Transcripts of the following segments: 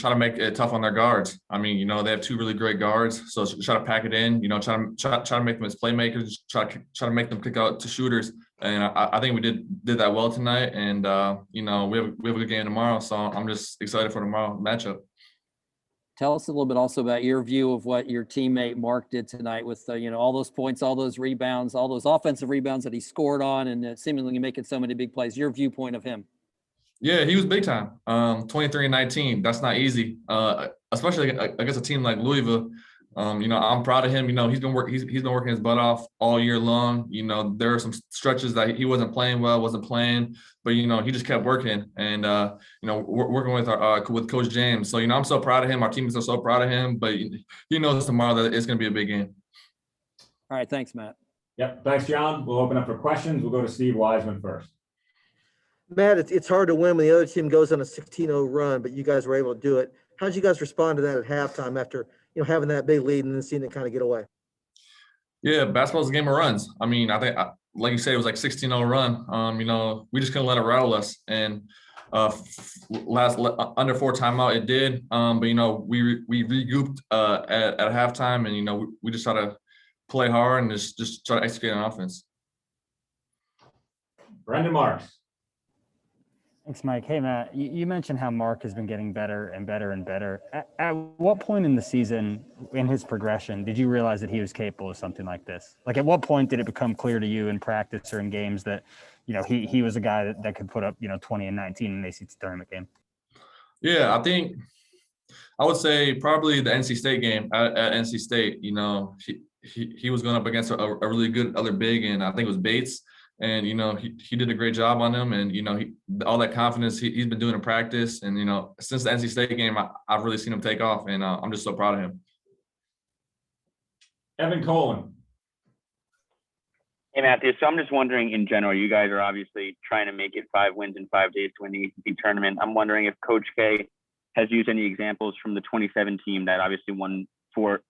try to make it tough on their guards. I mean, they have two really great guards, so try to pack it in. Try to make them as playmakers. Try to make them kick out to shooters. And I think we did that well tonight. And we have a good game tomorrow, so I'm just excited for tomorrow matchup. Tell us a little bit also about your view of what your teammate Mark did tonight with all those points, all those rebounds, all those offensive rebounds that he scored on, and seemingly making so many big plays. Your viewpoint of him. Yeah, he was big time. 23 and 19. That's not easy, especially against a team like Louisville. I'm proud of him. He's been working his butt off all year long. There are some stretches that he wasn't playing well, but he just kept working and working with Coach James. So I'm so proud of him. Our teammates are so proud of him. But he knows tomorrow that it's going to be a big game. All right, thanks, Matt. Yep, thanks, John. We'll open up for questions. We'll go to Steve Wiseman first. Matt, it's hard to win when the other team goes on a 16-0 run, but you guys were able to do it. How did you guys respond to that at halftime after having that big lead and then seeing it kind of get away? Yeah, basketball's a game of runs. I mean, I think, like you said, it was like 16-0 run. We just couldn't let it rattle us. And under 4 timeout, it did. But we regrouped at halftime, and we just try to play hard and just try to execute on offense. Brendan Marks. Thanks, Mike. Hey, Matt, you mentioned how Mark has been getting better and better and better. At what point in the season, in his progression, did you realize that he was capable of something like this? Like, at what point did it become clear to you in practice or in games that, he was a guy that could put up, 20 and 19 in an ACC tournament game? Yeah, I would say probably the NC State game at NC State. He was going up against a really good other big, and I think it was Bates. And, he did a great job on him. And, all that confidence he's been doing in practice. And, since the NC State game, I've really seen him take off. And I'm just so proud of him. Evan Colan. Hey, Matthew. So I'm just wondering, in general, you guys are obviously trying to make it 5 wins in 5 days to win the ACC tournament. I'm wondering if Coach K has used any examples from the 27 team that obviously won 4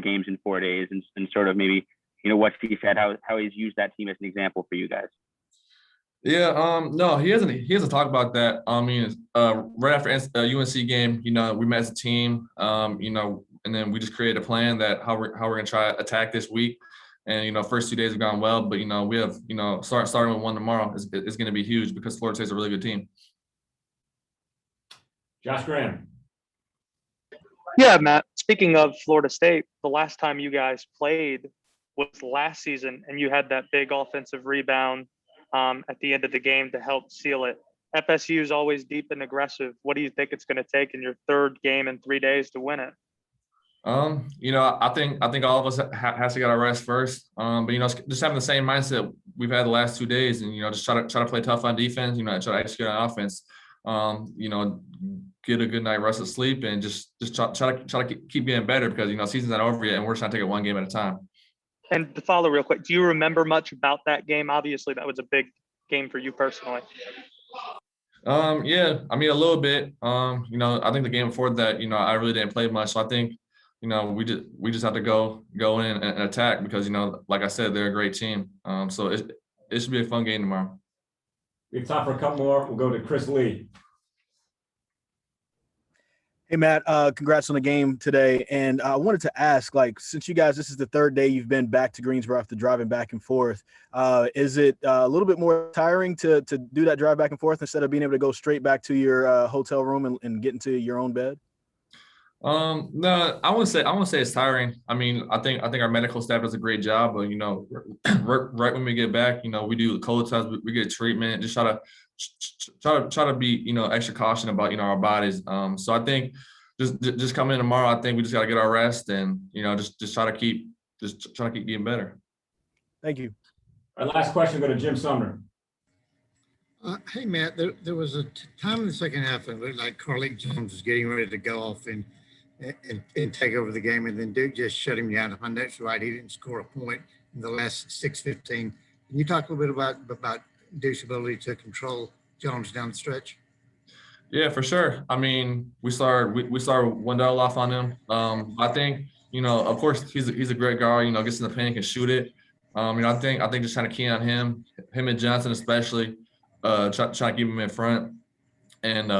games in 4 days and sort of maybe – what he said, how he's used that team as an example for you guys. Yeah, no, he hasn't talked about that. I mean, right after UNC game, we met as a team, and then we just created a plan that how we're going to try to attack this week. And, first 2 days have gone well, but, we have, starting with 1 tomorrow is going to be huge because Florida State's a really good team. Josh Graham. Yeah, Matt, speaking of Florida State, the last time you guys played was last season, and you had that big offensive rebound at the end of the game to help seal it. FSU is always deep and aggressive. What do you think it's going to take in your 3rd game in 3 days to win it? I think all of us has to get our rest first. But just having the same mindset we've had the last 2 days, and just try to play tough on defense. Try to execute on offense. Get a good night rest of sleep, and just try to keep getting better because season's not over yet, and we're just trying to take it 1 game at a time. And to follow real quick, do you remember much about that game? Obviously, that was a big game for you personally. Yeah, I mean, a little bit. I think the game before that, I really didn't play much. So I think, we just have to go in and attack because, like I said, they're a great team. So it should be a fun game tomorrow. We have time for a couple more. We'll go to Chris Lee. Hey, Matt, congrats on the game today. And I wanted to ask, since you guys, this is the 3rd day you've been back to Greensboro after driving back and forth, is it a little bit more tiring to do that drive back and forth instead of being able to go straight back to your hotel room and get into your own bed? No, I wouldn't say it's tiring. I mean, I think our medical staff does a great job, but right when we get back, we do the cold test, we get treatment, just try to be extra caution about our bodies. So I think just coming in tomorrow, I think we just got to get our rest and just try to keep getting better. Thank you. Our last question go to Jim Sumner. Hey Matt, there was a time in the second half it looked like Carly Jones was getting ready to go off and take over the game, and then Duke just shut him down. If I know right, he didn't score a point in the last 6:15. Can you talk a little bit about Duke's ability to control Jones down the stretch? Yeah, for sure. I mean, we started Wendell off on him. I think of course he's a great guard. Gets in the paint, can shoot it. I think just trying to key on him and Johnson especially. Try to keep him in front, and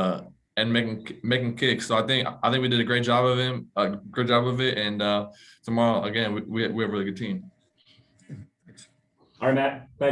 and making kicks. So I think we did a great job of it. And tomorrow again, we have a really good team. All right, Matt. Thanks.